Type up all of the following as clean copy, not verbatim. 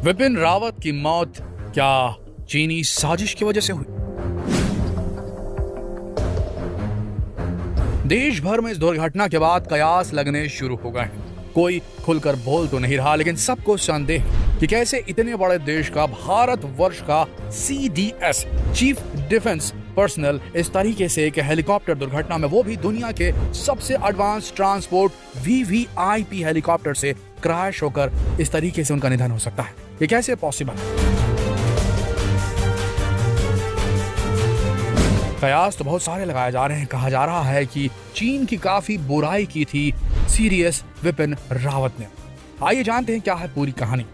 विपिन रावत की मौत क्या चीनी साजिश की वजह से हुई? देश भर में इस दुर्घटना के बाद कयास लगने शुरू हो गए हैं। कोई खुलकर बोल तो नहीं रहा, लेकिन सबको संदेह है कि कैसे इतने बड़े देश का, भारतवर्ष का CDS चीफ डिफेंस पर्सनल इस तरीके से एक हेलीकॉप्टर दुर्घटना में, वो भी दुनिया के सबसे एडवांस ट्रांसपोर्ट VVIP हेलीकॉप्टर से क्रैश होकर इस तरीके से उनका निधन हो सकता है। ये कैसे पॉसिबल है? कयास तो बहुत सारे लगाए जा रहे हैं। कहा जा रहा है कि चीन की काफी बुराई की थी सीरियस विपिन रावत ने। आइए जानते हैं क्या है पूरी कहानी।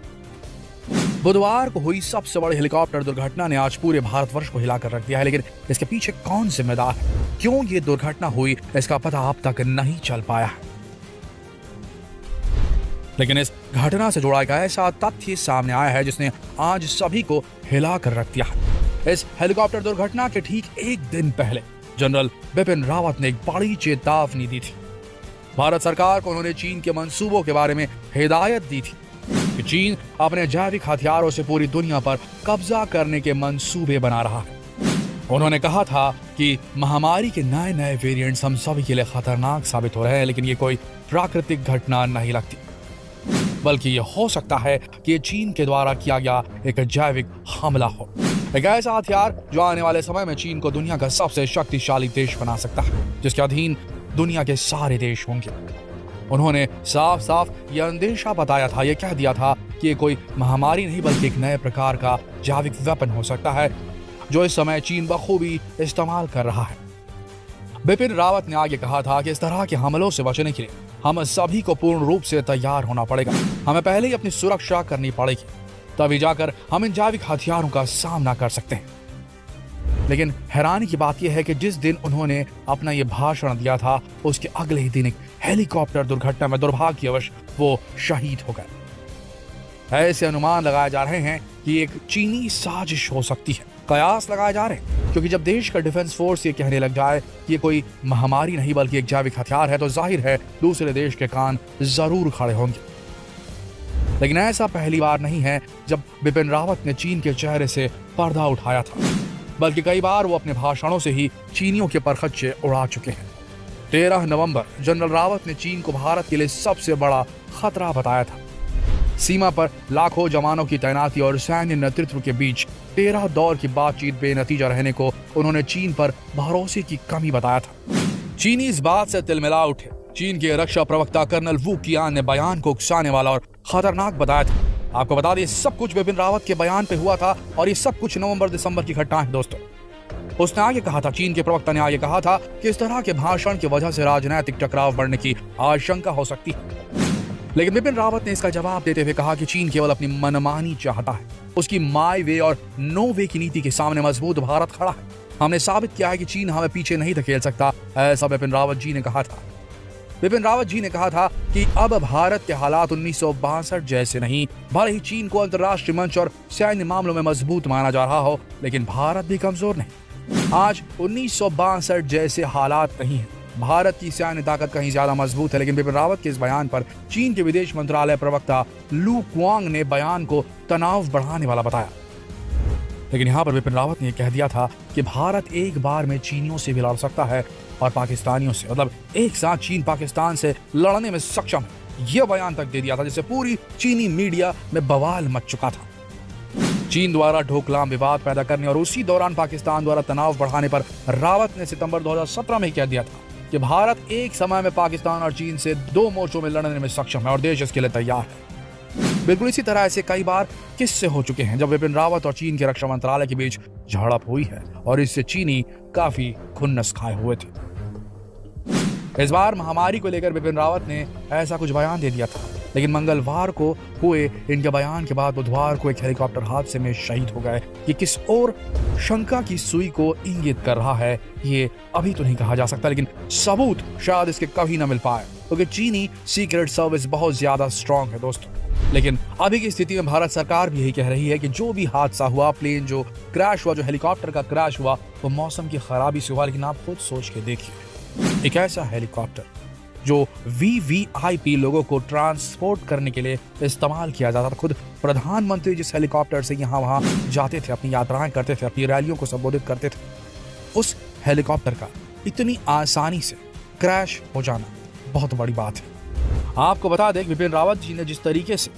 बुधवार को हुई सबसे बड़ी हेलीकॉप्टर दुर्घटना ने आज पूरे भारतवर्ष को हिलाकर रख दिया है, लेकिन इसके पीछे कौन जिम्मेदार है, क्यों ये दुर्घटना हुई, इसका पता अब तक नहीं चल पाया है। लेकिन इस घटना से जुड़ा एक ऐसा तथ्य सामने आया है जिसने आज सभी को हिलाकर रख दिया है। इस हेलीकॉप्टर दुर्घटना के ठीक एक दिन पहले जनरल बिपिन रावत ने एक बड़ी चेतावनी दी थी। भारत सरकार को उन्होंने चीन के मंसूबों के बारे में हिदायत दी थी कि चीन अपने जैविक हथियारों से पूरी दुनिया पर कब्जा करने के मंसूबे बना रहा है। उन्होंने कहा था कि महामारी के नए नए वेरिएंट्स हम सभी के लिए खतरनाक साबित हो रहे हैं, लेकिन ये कोई प्राकृतिक घटना नहीं लगती, बल्कि ये हो सकता है कि ये चीन के द्वारा किया गया एक जैविक हमला हो, एक ऐसा हथियार जो आने वाले समय में चीन को दुनिया का सबसे शक्तिशाली देश बना सकता है, जिसके अधीन दुनिया के सारे देश होंगे। उन्होंने साफ साफ यह अंदेशा बताया था, यह कह दिया था कि ये कोई महामारी नहीं बल्कि एक नए प्रकार का जैविक वेपन हो सकता है जो इस समय चीन बखूबी इस्तेमाल कर रहा है। बिपिन रावत ने आगे कहा था कि इस तरह के हमलों से बचने के लिए हम सभी को पूर्ण रूप से तैयार होना पड़ेगा। हमें पहले ही अपनी सुरक्षा करनी पड़ेगी, तभी जाकर हम इन जैविक हथियारों का सामना कर सकते हैं। लेकिन हैरानी की बात यह है कि जिस दिन उन्होंने अपना ये भाषण दिया था, उसके अगले ही दिन एक हेलीकॉप्टर दुर्घटना में दुर्भाग्यवश वो शहीद हो गए। ऐसे अनुमान लगाए जा रहे हैं कि एक चीनी साजिश हो सकती है। कयास लगाए जा रहे हैं क्योंकि जब देश का डिफेंस फोर्स ये कहने लग जाए कि ये कोई महामारी नहीं बल्कि एक जैविक हथियार है, तो जाहिर है दूसरे देश के कान जरूर खड़े होंगे। लेकिन ऐसा पहली बार नहीं है जब बिपिन रावत ने चीन के चेहरे से पर्दा उठाया था, बल्कि कई बार वो अपने भाषणों से ही चीनियों के परखच्चे उड़ा चुके हैं। 13 नवंबर जनरल रावत ने चीन को भारत के लिए सबसे बड़ा खतरा बताया था। सीमा पर लाखों जवानों की तैनाती और सैन्य नेतृत्व के बीच 13 दौर की बातचीत बेनतीजा रहने को उन्होंने चीन पर भरोसे की कमी बताया था। चीनी इस बात से तिलमिला उठे। चीन के रक्षा प्रवक्ता कर्नल वू कियान ने बयान को उकसाने वाला और खतरनाक बताया था। आपको बता दें, सब कुछ बिपिन रावत के बयान पे हुआ था और ये सब कुछ नवंबर-दिसंबर की घटना है दोस्तों। उसने आगे कहा था, चीन के प्रवक्ता ने आगे कहा था कि इस तरह के भाषण की वजह से राजनीतिक टकराव बढ़ने की आशंका हो सकती है। लेकिन बिपिन रावत ने इसका जवाब देते हुए कहा कि चीन केवल अपनी मनमानी चाहता है। उसकी माई वे और नो वे की नीति के सामने मजबूत भारत खड़ा है। हमने साबित किया है कि चीन हमें पीछे नहीं धकेल सकता, ऐसा बिपिन रावत जी ने कहा था। बिपिन रावत जी ने कहा था कि अब भारत के हालात 1962 जैसे नहीं। भले ही चीन को अंतर्राष्ट्रीय मंच और सैन्य मामलों में मजबूत माना जा रहा हो, लेकिन भारत भी कमजोर नहीं। आज 1962 जैसे हालात नहीं है। भारत की सैन्य ताकत कहीं ज्यादा मजबूत है। लेकिन बिपिन रावत के इस बयान पर चीन के विदेश मंत्रालय प्रवक्ता लू क्वांग ने बयान को तनाव बढ़ाने वाला बताया। लेकिन यहाँ पर बिपिन रावत ने कह दिया था कि भारत एक बार में चीनियों से भी लड़ सकता है और पाकिस्तानियों से, मतलब एक साथ चीन पाकिस्तान से लड़ने में सक्षम है। यह बयान तक दे दिया था जिससे पूरी चीनी मीडिया में बवाल मच चुका था। चीन द्वारा ढोकलाम विवाद पैदा करने और उसी दौरान पाकिस्तान द्वारा तनाव बढ़ाने पर रावत ने सितंबर 2017 में कह दिया था कि भारत एक समय में पाकिस्तान और चीन से 2 मोर्चों में लड़ने में सक्षम है और देश इसके लिए तैयार है। बिल्कुल इसी तरह ऐसे कई बार किस्से हो चुके हैं जब बिपिन रावत और चीन के रक्षा मंत्रालय के बीच झड़प हुई है और इससे चीनी काफी खुन्नस खाए हुए थे। इस बार महामारी को लेकर बिपिन रावत ने ऐसा कुछ बयान दे दिया था, लेकिन मंगलवार को हुए इनके बयान के बाद बुधवार को एक हेलीकॉप्टर हादसे में शहीद हो गए। ये किस और शंका की सुई को इंगित कर रहा है ये अभी तो नहीं कहा जा सकता, लेकिन सबूत शायद इसके कभी न मिल पाए, क्योंकि चीनी सीक्रेट सर्विस बहुत ज्यादा स्ट्रांग है दोस्तों। लेकिन अभी की स्थिति में भारत सरकार भी यही कह रही है कि जो भी हादसा हुआ, प्लेन जो क्रैश हुआ, जो हेलीकॉप्टर का क्रैश हुआ, वो मौसम की खराबी से हुआ। लेकिन आप खुद सोच के देखिए, एक ऐसा हेलीकॉप्टर जो VVIP लोगों को ट्रांसपोर्ट करने के लिए इस्तेमाल किया जाता था। खुद प्रधानमंत्री जिस हेलीकॉप्टर से यहाँ वहाँ जाते थे, अपनी यात्राएं करते थे, अपनी रैलियों को संबोधित करते थे, उस हेलीकॉप्टर का इतनी आसानी से क्रैश हो जाना बहुत बड़ी बात है। आपको बता दें बिपिन रावत जी ने जिस तरीके से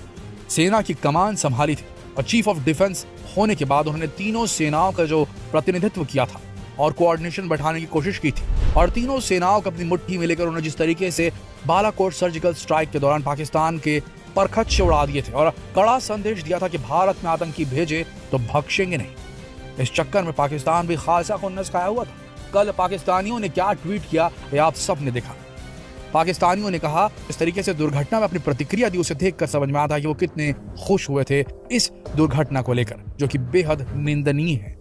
सेना की कमान संभाली थी और चीफ ऑफ डिफेंस होने के बाद उन्होंने तीनों सेनाओं का जो प्रतिनिधित्व किया था और कोऑर्डिनेशन बैठाने की कोशिश की थी और तीनों सेनाओं को अपनी मुट्ठी में लेकर उन्होंने जिस तरीके से बालाकोट सर्जिकल स्ट्राइक के दौरान पाकिस्तान के परखच्चे उड़ा दिए थे और कड़ा संदेश दिया था कि भारत में आतंकी भेजे तो बख्शेंगे नहीं। इस चक्कर में पाकिस्तान भी खासा खुन्नस खाया हुआ था। कल पाकिस्तानियों ने क्या ट्वीट किया ये आप सब ने देखा। पाकिस्तानियों ने कहा, इस तरीके से दुर्घटना में अपनी प्रतिक्रिया दी, उसे देखकर समझ में आता कि वो कितने खुश हुए थे इस दुर्घटना को लेकर, जो कि बेहद निंदनीय है।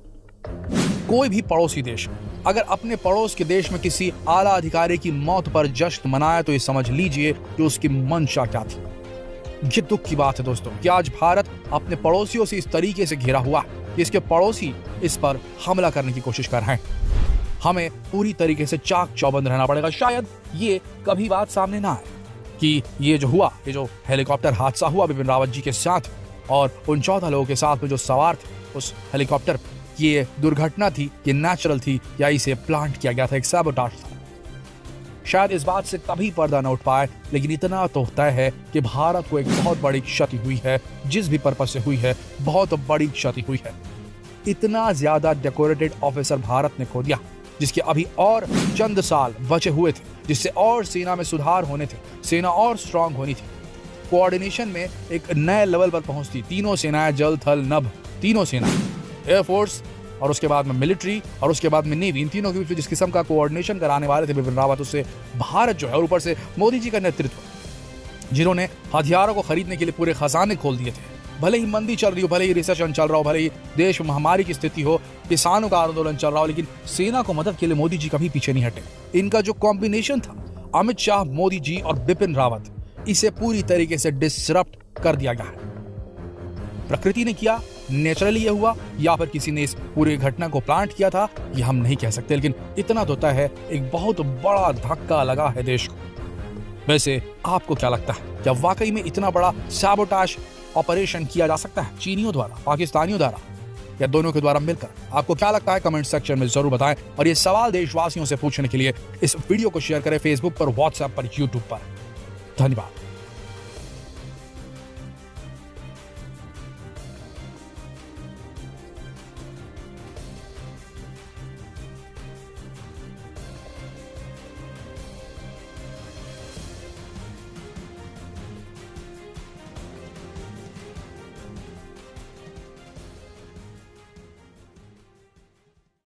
कोई भी पड़ोसी देश अगर अपने पड़ोस के देश में किसी आला अधिकारी की मौत पर जश्न मनाए तो ये समझ लीजिए कि उसकी मंशा क्या थी। ये दुख की बात है दोस्तों कि आज भारत अपने पड़ोसियों से इस तरीके से घिरा हुआ है कि इसके पड़ोसी इस पर हमला करने की कोशिश कर रहे हैं। हमें पूरी तरीके से चाक चौबंद रहना पड़ेगा। शायद ये कभी बात सामने ना आए कि ये जो हेलीकॉप्टर हादसा हुआ बिपिन रावत जी के साथ और उन 14 लोगों के साथ में जो सवार थे उस हेलीकॉप्टर, ये दुर्घटना थी, ये नेचुरल थी या इसे प्लांट किया गया था, एक सैबोटाज था। शायद इस बात से कभी पर्दा न उठ पाए, लेकिन इतना तो तय है कि भारत को एक बहुत बड़ी क्षति हुई है। जिस भी पर्पज से हुई है बहुत बड़ी क्षति हुई है। इतना ज्यादा डेकोरेटेड ऑफिसर भारत ने खो दिया जिसके अभी और चंद साल बचे हुए थे, जिससे और सेना में सुधार होने थे, सेना और स्ट्रांग होनी थी, कोऑर्डिनेशन में एक नए लेवल पर पहुंचती। तीनों सेनाएं, जल थल नभ, तीनों सेना, एयरफोर्स और उसके बाद में मिलिट्री और उसके बाद में नेवी, इन तीनों के बीच जिस किस्म का कोऑर्डिनेशन कराने वाले थे बिपिन रावत, उससे भारत जो है, और ऊपर से मोदी जी का नेतृत्व जिन्होंने हथियारों को खरीदने के लिए पूरे खजाने खोल दिए थे। भले ही मंदी चल रही हो, भले ही रिसेशन चल रहा हो, भले ही देश में महामारी की स्थिति हो, किसानों का आंदोलन चल रहा हो, लेकिन सेना को मदद के लिए मोदी जी कभी पीछे नहीं हटे। इनका जो कॉम्बिनेशन था, अमित शाह, मोदी जी और बिपिन रावत, इसे पूरी तरीके से डिसरप्ट कर दिया गया है। प्रकृति ने किया, नेचुरली ये हुआ, या फिर किसी ने इस पूरी घटना को प्लांट किया था, ये हम नहीं कह सकते, लेकिन इतना तो तय है एक बहुत बड़ा धक्का लगा है देश को। वैसे आपको क्या लगता है, क्या वाकई में इतना बड़ा सैबोटाज ऑपरेशन किया जा सकता है चीनियों द्वारा, पाकिस्तानियों द्वारा, या दोनों के द्वारा मिलकर? आपको क्या लगता है कमेंट सेक्शन में जरूर बताएं। और ये सवाल देशवासियों से पूछने के लिए इस वीडियो को शेयर करें फेसबुक पर, व्हाट्सएप पर, यूट्यूब पर। धन्यवाद।